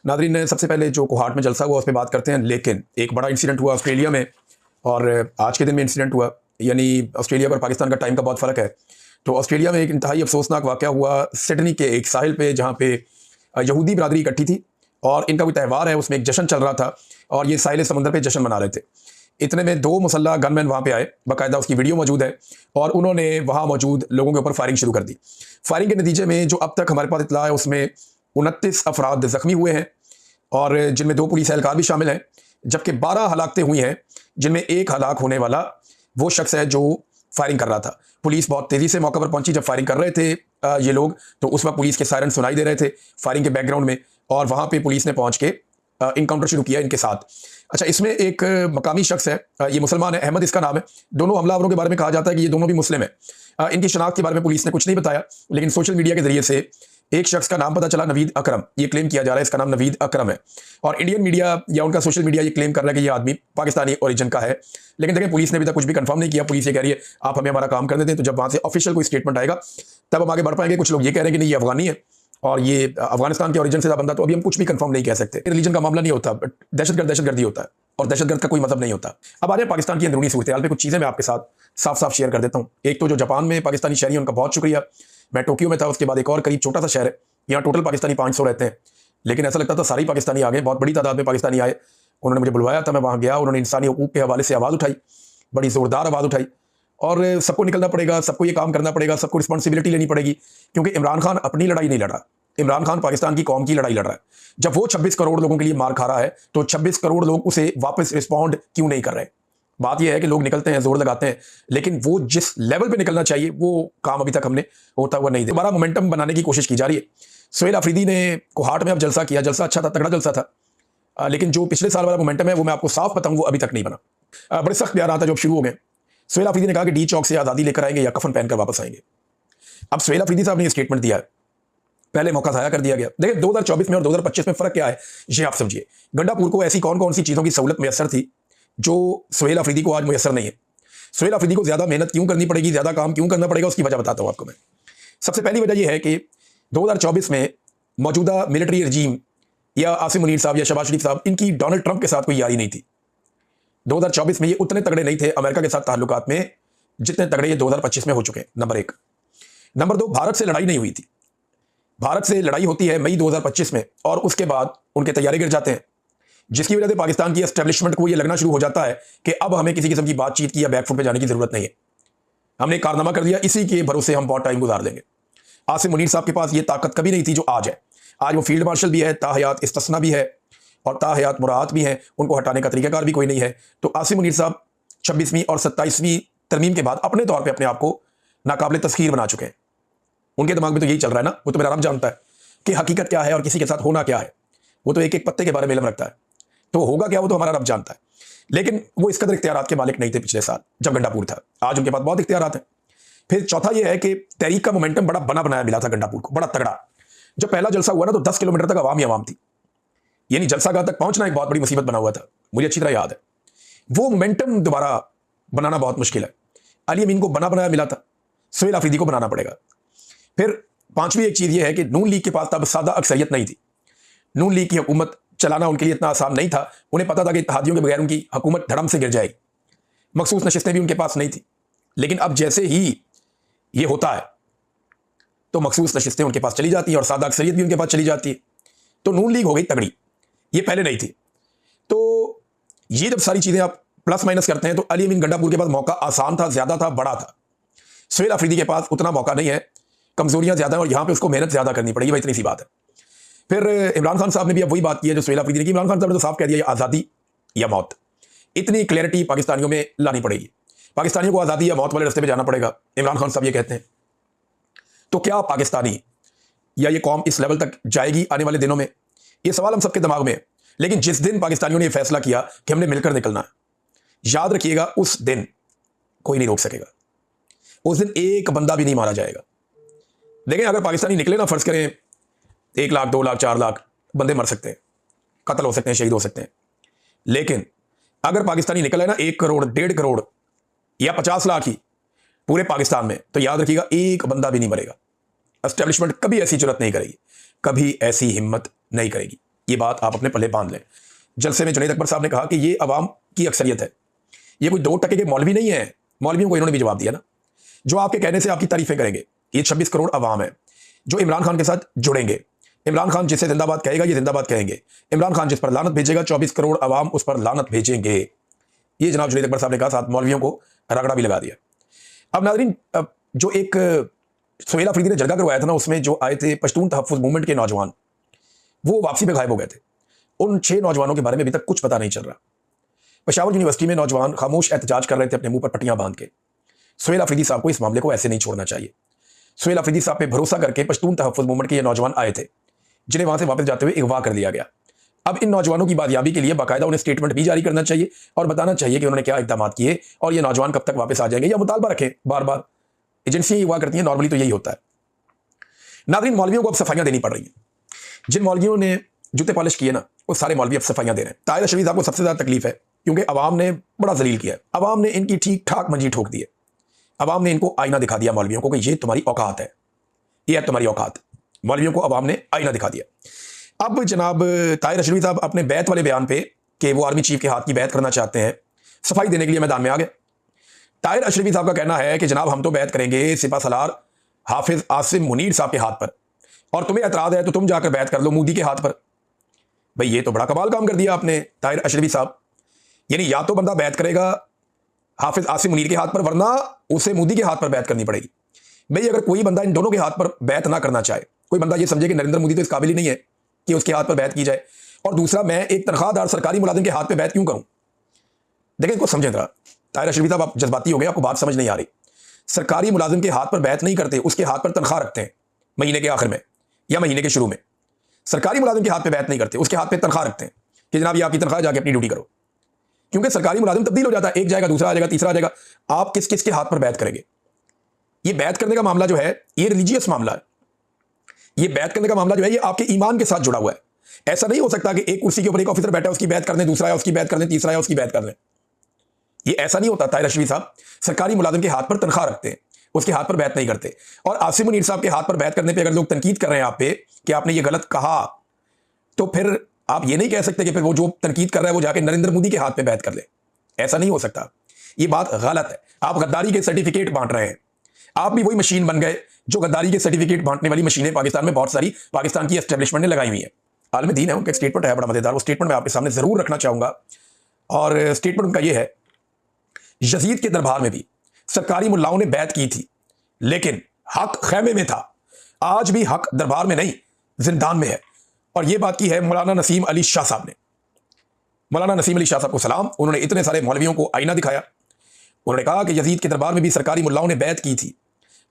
Nadreen, सबसे पहले जो कोहाट में जलसा हुआ उस पर बात करते हैं। लेकिन एक बड़ा इंसिडेंट हुआ ऑस्ट्रेलिया में, और आज के दिन में इंसिडेंट हुआ, यानी ऑस्ट्रेलिया और पाकिस्तान का टाइम का बहुत फ़र्क है। तो ऑस्ट्रेलिया में एक इंतहाई अफसोसनाक वाक़या हुआ सिडनी के एक साहिल पे, जहाँ पे यहूदी बरादरी इकट्ठी थी और इनका कोई त्यौहार है, उसमें एक जश्न चल रहा था और ये साहिल समंदर पे जश्न मना रहे थे। इतने में दो मुसल्लह गनमैन वहाँ पे आए, बाकायदा उसकी वीडियो मौजूद है, और उन्होंने वहाँ मौजूद लोगों के ऊपर फायरिंग शुरू कर दी। फायरिंग के नतीजे में जो अब तक हमारे पास इतला है उसमें 29 अफराद ज़ख्मी हुए हैं, और जिनमें 2 पुलिस एहलकार भी शामिल हैं, जबकि 12 हलाकतें हुई हैं, जिनमें एक हलाक होने वाला वो शख्स है जो फायरिंग कर रहा था। पुलिस बहुत तेज़ी से मौके पर पहुंची जब फायरिंग कर रहे थे ये लोग, तो उस वक्त पुलिस के सायरन सुनाई दे रहे थे फायरिंग के बैकग्राउंड में, और वहाँ पे पुलिस ने पहुँच के इनकाउंटर शुरू किया इनके साथ। अच्छा, इसमें एक मकामी शख्स है, ये मुसलमान है, अहमद इसका नाम है। दोनों हमलावरों के बारे में कहा जाता है कि ये दोनों भी मुस्लिम है। इनकी शनाख्त के बारे में पुलिस ने कुछ नहीं बताया, लेकिन सोशल मीडिया के जरिए से एक शख्स का नाम पता चला, नवीद अकरम। ये क्लेम किया जा रहा है इसका नाम नवीद अकरम है, और इंडियन मीडिया या उनका सोशल मीडिया ये क्लेम कर रहा है कि ये आदमी पाकिस्तानी ओरिजिन का है। लेकिन देखिए, पुलिस ने अभी तक कुछ भी कंफर्म नहीं किया। पुलिस ये कह रही है आप हमें हमारा काम करने दें, तो जब वहाँ से ऑफिशतल कोई स्टेटमेंट आएगा तब हम आगे बढ़ पाएंगे। कुछ लोग ये कह रहे हैं कि नहीं, ये अफगानी है और ये अफगानिस्तान के ओरिजिन से था बंदा, तो अभी हम कुछ भी कंफर्म नहीं कह सकते। रिलीजन का मामला नहीं होता, दहशतगर्दी होता है, और दहशतगर्द का कोई मतलब नहीं होता। अब आ जाए पाकिस्तान की अंदरूनी सूरत हाल पे, कुछ चीज़ें मैं आपके साथ साफ साफ शेयर कर देता हूँ। एक तो जो जापान में पाकिस्तानी शहरी हैं उनका बहुत शुक्रिया। मैं टोक्यो में था, उसके बाद एक और करीब छोटा सा शहर है, यहाँ टोटल पाकिस्तानी 500 रहते हैं, लेकिन ऐसा लगता था सारे पाकिस्तानी आ गए। बहुत बड़ी तादाद में पाकिस्तानी आए, उन्होंने मुझे बुलवाया था, मैं वहाँ गया, उन्होंने इंसानी हकूक़ के हवाले से आवाज़ उठाई, बड़ी ज़ोरदार आवाज़ उठाई। और सबको निकलना पड़ेगा, सबको ये काम करना पड़ेगा, सबको रिस्पॉन्सिबिलिटी लेनी पड़ेगी, क्योंकि इमरान खान अपनी लड़ाई नहीं लड़ रहा, इमरान खान पाकिस्तान की कौम की लड़ाई लड़ रहा है। जब वो 26 करोड़ लोगों के लिए मार खा रहा है, तो 26 करोड़ लोग उसे वापस रिस्पॉन्ड क्यों नहीं कर रहे? बात यह है कि लोग निकलते हैं, जोर लगाते हैं, लेकिन वो जिस लेवल पे निकलना चाहिए वो काम अभी तक हमने होता हुआ नहीं। दोबारा मोमेंटम बनाने की कोशिश की जा रही है। सुहेल अफरीदी ने कोहाट में अब जलसा किया, जलसा अच्छा था, तगड़ा जलसा था, लेकिन जो पिछले साल वाला मोमेंटम है वो मैं आपको साफ बताऊं, वो अभी तक नहीं बना। बड़े सख्त प्यार आता जो अब शुरू हो गए। सुहेल अफरीदी ने कहा कि डी चौक से आज़ादी लेकर आएंगे या कफन पहनकर वापस आएंगे। अब सुहेल अफरीदी साहब ने स्टेटमेंट दिया है, पहले मौका ज़ाया कर दिया गया। देखिए, 2024 में और 2025 में फ़र्क क्या है ये आप समझिए। गंडापुर को ऐसी कौन कौन सी चीज़ों की सहूलत मैसर थी जो सुहेल अफरीदी को आज मैसर नहीं है। सुहेल अफरीदी को ज़्यादा मेहनत क्यों करनी पड़ेगी, ज़्यादा काम क्यों करना पड़ेगा, उसकी वजह बताता हूँ आपको मैं। सबसे पहली वजह यह है कि 2024 में मौजूदा मिलिट्री रजीम या आसिम मुनीर साहब या शहबाज शरीफ साहब, इनकी डोनाल्ड ट्रंप के साथ कोई यारी नहीं थी। 2024 में ये उतने तगड़े नहीं थे अमेरिका के साथ ताल्लुकात में जितने तगड़े ये 2025 में हो चुके हैं, नंबर 1। नंबर 2, भारत से लड़ाई नहीं हुई थी। भारत से लड़ाई होती है मई 2025 में, और उसके बाद उनके तैयारी गिर जाते हैं, जिसकी वजह से पाकिस्तान की एस्टेब्लिशमेंट को यह लगना शुरू हो जाता है कि अब हमें किसी किस्म की बातचीत की या बैकफुट पे जाने की जरूरत नहीं है। हमने कारनामा कर दिया, इसी के भरोसे हम बहुत टाइम गुजार देंगे। आसिम मुनीर साहब के पास ये ताकत कभी नहीं थी जो आज है। आज वो फील्ड मार्शल भी है, ताहयात इस्तिस्ना भी है, और ताहयात मुराद भी है, उनको हटाने का तरीकाकार भी कोई नहीं है। तो आसिम मुनीर साहब 26वीं और 27वीं तरमीम के बाद अपने तौर पर अपने आप को नाकाबिल तस्खीर बना चुके हैं। उनके दिमाग में तो यही चल रहा है ना, वो तो मेरा रब जानता है कि हकीकत क्या है और किसी के साथ होना क्या है। वो तो एक एक पत्ते के बारे में इल्म रखता है, तो होगा क्या वो तो हमारा रब जानता है। लेकिन वो इस कदर इख्तियारात के मालिक नहीं थे पिछले साल जब गंडापुर था। आज उनके पास बहुत इख्तियारात हैं। फिर चौथा ये है कि तहरीक का मोमेंटम बड़ा बना बनाया मिला था गंडापुर को, बड़ा तगड़ा। जब पहला जलसा हुआ ना, तो 10 किलोमीटर तक आवाम ही आवाम थी, यानी जलसागाह तक पहुंचना एक बहुत बड़ी मुसीबत बना हुआ था, मुझे अच्छी तरह याद है। वो मोमेंटम दोबारा बनाना बहुत मुश्किल है। अली अमीन को बना बनाया मिला था, सुहेल अफरीदी को बनाना पड़ेगा। फिर पांचवी एक चीज़ यह है कि नून लीग के पास तब सादा अक्सरियत नहीं थी। नून लीग की हुकूमत चलाना उनके लिए इतना आसान नहीं था। उन्हें पता था कि इत्तेहादियों के बगैर उनकी हुकूमत धड़म से गिर जाएगी। मखसूस नशिस्तें भी उनके पास नहीं थी, लेकिन अब जैसे ही ये होता है तो मखसूस नशिस्तें उनके पास चली जाती हैं और सादा अक्सरियत भी उनके पास चली जाती है। तो नून लीग हो गई तगड़ी, ये पहले नहीं थी। तो ये जब सारी चीज़ें आप प्लस माइनस करते हैं, तो अली अमीन गंडापुर के पास मौका आसान था, ज़्यादा था, बड़ा था। सुहेल अफरीदी के पास उतना मौका नहीं है, कमजोरियां ज़्यादा हैं, और यहाँ पे उसको मेहनत ज़्यादा करनी पड़ेगी, भाई इतनी सी बात है। फिर इमरान खान साहब ने भी अब वही बात की है जो सुहेल अफरीदी ने की। इमरान खान साहब ने तो साफ कह दिया, आज़ादी या मौत। इतनी क्लैरिटी पाकिस्तानियों में लानी पड़ेगी। पाकिस्तानियों को आज़ादी या मौत वाले रास्ते पे जाना पड़ेगा, इमरान खान साहब ये कहते हैं। तो क्या पाकिस्तानी या ये कौम इस लेवल तक जाएगी आने वाले दिनों में? ये सवाल हम सबके दिमाग में है। लेकिन जिस दिन पाकिस्तानियों ने यह फैसला किया कि हमने मिलकर निकलना है, याद रखिएगा उस दिन कोई नहीं रोक सकेगा। उस दिन एक बंदा भी नहीं मारा जाएगा। देखें, अगर पाकिस्तानी निकले ना, फर्ज करें 1 लाख 2 लाख 4 लाख बंदे मर सकते हैं, कत्ल हो सकते हैं, शहीद हो सकते हैं। लेकिन अगर पाकिस्तानी निकला है ना 1 करोड़ 1.5 करोड़ या 50 लाख ही पूरे पाकिस्तान में, तो याद रखिएगा एक बंदा भी नहीं मरेगा। एस्टेब्लिशमेंट कभी ऐसी जुर्रत नहीं करेगी, कभी ऐसी हिम्मत नहीं करेगी। ये बात आप अपने पल्ले बांध लें। जलसे में जुनैद अकबर साहब ने कहा कि ये अवाम की अक्सरियत है, ये कोई 2% के मौलवी नहीं है। मौलवियों को इन्होंने भी जवाब दिया ना, जो आपके कहने से आपकी तारीफें करेंगे। ये 26 करोड़ अवाम है जो इमरान खान के साथ जुड़ेंगे। इमरान खान जिसे जिंदाबाद कहेगा ये जिंदाबाद कहेंगे। इमरान खान जिस पर लानत भेजेगा 24 करोड़ अवाम उस पर लानत भेजेंगे। ये जनाब जुनैद अकबर साहब ने कहा, साथ मौलवियों को रगड़ा भी लगा दिया। अब नाज़रीन, जो एक सुहेल अफरीदी ने जलगा करवाया था ना, उसमें जो आए थे पश्तून तहफ़्फ़ुज़ मूवमेंट के नौजवान, वो वापसी में गायब हो गए थे। उन 6 नौजवानों के बारे में अभी तक कुछ पता नहीं चल रहा। पेशावर यूनिवर्सिटी में नौजवान खामोश एहतजाज कर रहे थे अपने मुंह पर पट्टियां बांध के। सुहेल अफरीदी साहब को इस मामले को ऐसे नहीं छोड़ना चाहिए। सुहेल अफरीदी साहब पे भरोसा करके पश्तून तहफ़्फ़ुज़ मूवमेंट के ये नौजवान आए थे, जिन्हें वहां से वापस जाते हुए अगवा कर लिया गया। अब इन नौजवानों की बादयाबी के लिए बाकायदा उन्हें स्टेटमेंट भी जारी करना चाहिए और बताना चाहिए कि उन्होंने क्या इकदाम किए और ये नौजवान कब तक वापस आ जाएंगे, या मुतालबा रखें। बार बार एजेंसियां अगवा करती हैं, नॉर्मली तो यही होता है। नाज़रीन, मौलवियों को अब सफाइयां देनी पड़ रही हैं। जिन मौलवियों ने जूते पॉलिश किए ना, वो सारे मौलवी अब सफाइयां दे रहे हैं। ताहिर अशरफी साहब को सबसे ज्यादा तकलीफ है, क्योंकि अवाम ने बड़ा जलील किया है। अवाम ने इनकी ठीक ठाक मंजी ठोक दी है। अवाम ने इनको आईना दिखा दिया मौलवियों को कि ये तुम्हारी औकात है, ये है तुम्हारी औकात। मौलवियों को अवाम ने आईना दिखा दिया। अब जनाब ताहिर अशरफी साहब अपने बैत वाले बयान पे कि वो आर्मी चीफ के हाथ की बैत करना चाहते हैं, सफाई देने के लिए मैदान में आ गए। ताहिर अशरफी साहब का कहना है कि जनाब हम तो बैत करेंगे सिपा सलार हाफिज आसिम मुनीर साहब के हाथ पर, और तुम्हें एतराज है तो तुम जाकर बैत कर लो मोदी के हाथ पर। भाई ये तो बड़ा कमाल काम कर दिया आपने ताहिर अशरफी साहब। यानी या तो बंदा बैत करेगा हाफिज आसिम मुनीर के हाथ पर, वरना उसे मोदी के हाथ पर बैत करनी पड़ेगी। भाई अगर कोई बंदा इन दोनों के हाथ पर बैत ना करना चाहे, कोई बंदा ये समझे कि नरेंद्र मोदी तो इस काबिल ही नहीं है कि उसके हाथ पर बैत की जाए, और दूसरा मैं एक तनख्वाहदार सरकारी मुलाजिम के हाथ पर बैत क्यों करूं। देखें, इसको समझें जरा। ताहिर अशरफी साहब आप जज्बाती हो गए, आपको बात समझ नहीं आ रही। सरकारी मुलाजिम के हाथ पर बैत नहीं करते, उसके हाथ पर तनख्वाह रखते हैं महीने के आखिर में या महीने के शुरू में। सरकारी मुलाजिम के हाथ पे बैत नहीं करते, उसके हाथ पे तनख्वाह रखते हैं कि जनाब ये आपकी तनख्वाह, जाके अपनी ड्यूटी करो। क्योंकि सरकारी मुलाजिम तब्दील हो जाता है, एक जाएगा दूसरा आ जाएगा तीसरा आ जाएगा। आप किस किस के हाथ पर बैत करेंगे? ये बैत करने का मामला जो है ये रिलीजियस मामला है। ये बैत करने का मामला जो है ये आपके ईमान के साथ जुड़ा हुआ है। ऐसा नहीं हो सकता कि एक कुर्सी के ऊपर एक ऑफिसर बैठा है, उसकी बैत करने, दूसरा है उसकी बैत करने, तीसरा है उसकी बैत करने। ये ऐसा नहीं होता। ताहिर अशरफी साहब सरकारी मुलाजिम के हाथ पर तनख्वाह रखते हैं, उसके हाथ पर बैत नहीं करते। और आसिम मुनीर साहब के हाथ पर बैत करने पे अगर लोग तनकीद कर रहे हैं आप पे कि आपने ये गलत कहा, तो फिर आप ये नहीं कह सकते कि फिर वो जो तनकीद कर रहा है वो जाके नरेंद्र मोदी के हाथ पे बैत कर ले। ऐसा नहीं हो सकता, ये बात गलत है। आप गद्दारी के सर्टिफिकेट बांट रहे हैं। आप भी वही मशीन बन गए जो गद्दारी के सर्टिफिकेट बांटने वाली मशीनें पाकिस्तान में बहुत सारी पाकिस्तान की एस्टेब्लिशमेंट ने लगाई हुई है। आलम दीन है, उनका स्टेटमेंट है बड़ा मजेदार, वो स्टेटमेंट मैं आपके सामने जरूर रखना चाहूंगा। और स्टेटमेंट उनका यह है, यजीद के दरबार में भी सरकारी मुल्लाओं ने बैत की थी, लेकिन हक खैमे में था। आज भी हक दरबार में नहीं, जिंदान में है। और यह बात की है मौलाना नसीम अली शाह साहब ने। मौलाना नसीम अली शाह साहब को सलाम, उन्होंने इतने सारे मौलवियों को आईना दिखाया। उन्होंने कहा कि यजीद के दरबार में भी सरकारी मुल्लाओं ने बैत की थी,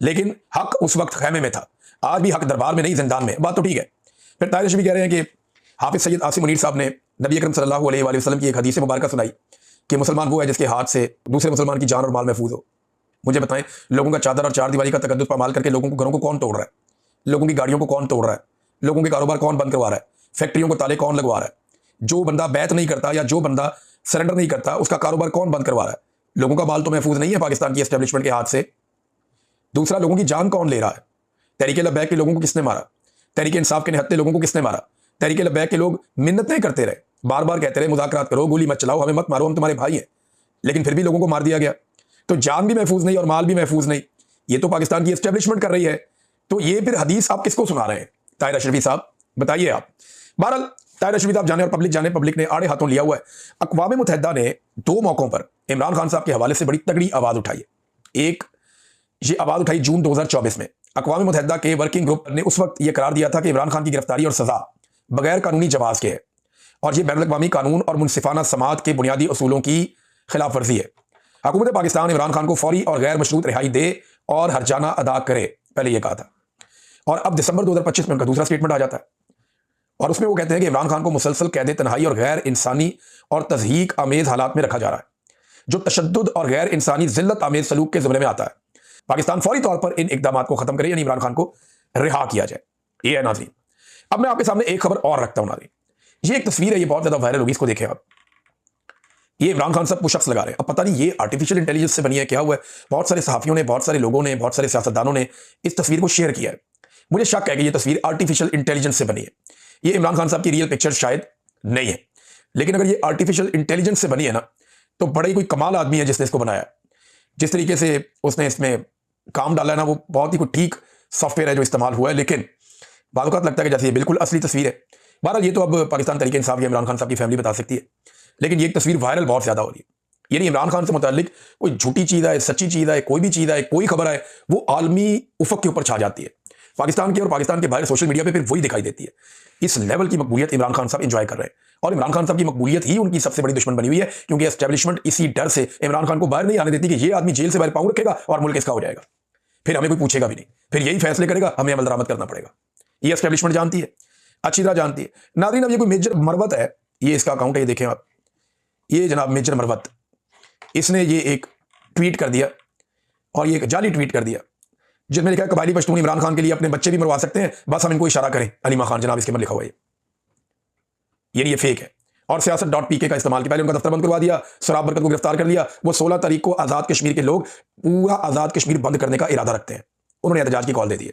लेकिन हक उस वक्त खैमे में था। आज भी हक दरबार में नहीं, जिंदान में। बात तो ठीक है। फिर ताहिर अशरफी कह रहे हैं कि हाफिज सैयद आसिम मुनीर साहब ने नबी अकरम सल्लल्लाहु अलैहि वसल्लम की एक हदीस मुबारक सुनाई कि मुसलमान वो है जिसके हाथ से दूसरे मुसलमान की जान और माल महफूज हो। मुझे बताएं, लोगों का चादर और चार दीवारी का तकद्दुस पामाल करके लोगों को घरों को कौन तोड़ रहा है? लोगों की गाड़ियों को कौन तोड़ रहा है? लोगों के कारोबार कौन बंद करवा रहा है? फैक्ट्रियों को ताले कौन लगवा रहा है? जो बंदा बैत नहीं करता या जो बंदा सरेंडर नहीं करता, उसका कारोबार कौन बंद करवा रहा है? लोगों का माल तो महफूज नहीं है पाकिस्तान की एस्टेब्लिशमेंट के हाथ से। दूसरा, लोगों की जान कौन ले रहा है? तहरीक लब्बैक के लोगों को किसने मारा? तहरीक इंसाफ के निहत्ते लोगों को किसने मारा? तहरीक लब्बैक के लोग मिन्नतें करते रहे, बार बार कहते रहे मुज़ाकरात करो, गोली मत चलाओ, हमें मत मारो, हम तुम्हारे भाई हैं, लेकिन फिर भी लोगों को मार दिया गया। तो जान भी महफूज नहीं और माल भी महफूज नहीं। ये तो पाकिस्तान की एस्टेब्लिशमेंट कर रही है। तो ये फिर हदीस आप किसको सुना रहे हैं? ताहिर अशरफी साहब बताइए आप। बहरहाल ताहिर अशरफी साहब जाने और पब्लिक जाने, पब्लिक ने आड़े हाथों लिया हुआ है। अक़वाम मुत्तहिदा ने 2 मौकों पर इमरान खान साहब के हवाले से बड़ी तगड़ी आवाज उठाई है। एक ये आवाज उठाई जून 2024 में। अक़वाम मुत्तहिदा के वर्किंग ग्रुप ने उस वक्त यह करार दिया था कि इमरान खान की गिरफ्तारी और सजा बगैर कानूनी जवाज के है और यह बैनुल अक़वामी कानून और मुनसिफाना समात के बुनियादी असूलों की खिलाफ वर्जी है। हुकूमत पाकिस्तान इमरान खान को फौरी और गैर मशरूत रिहाई दे और हर्जाना अदा करे, पहले यह कहा था। और अब दिसंबर 2025 में उनका दूसरा स्टेटमेंट आ जाता है और उसमें वो कहते हैं कि इमरान खान को मुसलसल कैद तन्हाई और गैर इंसानी और तज़हीक आमेज हालात में रखा जा रहा है, जो तशद्दुद और गैर इंसानी जिल्लत आमेज सलूक के ज़िम्मे में आता है। पाकिस्तान फौरी तौर पर इन इकदामात को खत्म करे, यानी इमरान खान को रिहा किया जाए। ये है नाज़रीन। अब मैं आपके सामने एक खबर और रखता हूं नाज़रीन। ये एक तस्वीर है, ये बहुत ज्यादा वायरल होगी, इसको देखें आप। ये इमरान खान साहब पुशअप्स लगा रहे हैं। अब पता नहीं ये आर्टिफिशियल इंटेलिजेंस से बनी है, क्या हुआ है। बहुत सारे सहाफियों ने, बहुत सारे लोगों ने, बहुत सारे सियासतदानों ने इस तस्वीर को शेयर किया है। मुझे शक है कि ये तस्वीर आर्टिफिशियल इंटेलिजेंस से बनी है। ये इमरान खान साहब की रियल पिक्चर शायद नहीं है, लेकिन अगर ये आर्टिफिशियल इंटेलिजेंस से बनी है ना, तो बड़ा ही कोई कमाल आदमी है जिसने इसको बनाया। जिस तरीके से उसने इसमें काम डाला है ना, वो बहुत ही कोई ठीक सॉफ्टवेयर है जो इस्तेमाल हुआ है, लेकिन बाज़ लगता है कि जैसे ये बिल्कुल असली तस्वीर है। बहरहाल ये तो अब पाकिस्तान तरीके इंसाफ या इमरान खान साहब की फैमिली बता सकती है, लेकिन ये एक तस्वीर वायरल बहुत ज़्यादा हो रही है। यानी इमरान खान से मुतालिक कोई झूठी चीज़ है, सच्ची चीज़ है, कोई भी चीज़ है, कोई खबर है, वो आलमी उफक के ऊपर छा जाती है। पाकिस्तान के और पाकिस्तान के बाहर सोशल मीडिया पे फिर वही दिखाई देती है। इस लेवल की मकबूलियत इमरान खान साहब एंजॉय कर रहे हैं, और इमरान खान साहब की मकबूलियत ही उनकी सबसे बड़ी दुश्मन बनी हुई है, क्योंकि एस्टेब्लिशमेंट इसी डर से इमरान खान को बाहर नहीं आने देती कि ये आदमी जेल से बाहर पाँव रखेगा और मुल्क इसका हो जाएगा, फिर हमें कोई पूछेगा भी नहीं, फिर यही फैसले करेगा, हमें अमल दरामद करना पड़ेगा। ये एस्टेब्लिशमेंट जानती है, अच्छी तरह जानती है। नाज़रीन, अब ये कोई मेजर मरवत है, ये इसका अकाउंट है, ये देखें आप, ये जनाब मेजर मरवत, इसने ये एक ट्वीट कर दिया, और ये एक जाली ट्वीट कर दिया जिसमें लिखा है कबायली पश्तून इमरान खान के लिए अपने बच्चे भी मरवा सकते हैं, बस हम इनको इशारा करें। अलीमा खान जनाब इसके में लिखा हुआ है, ये फेक है। और siyaset.pk का इस्तेमाल किया, पहले उनका दफ्तर बंद करवा दिया, सराब बरकत को गिरफ्तार कर लिया। वो 16 तारीख को आज़ाद कश्मीर के लोग पूरा आज़ाद कश्मीर बंद करने का इरादा रखते हैं, उन्होंने एहतजाज की कॉल दे दी है।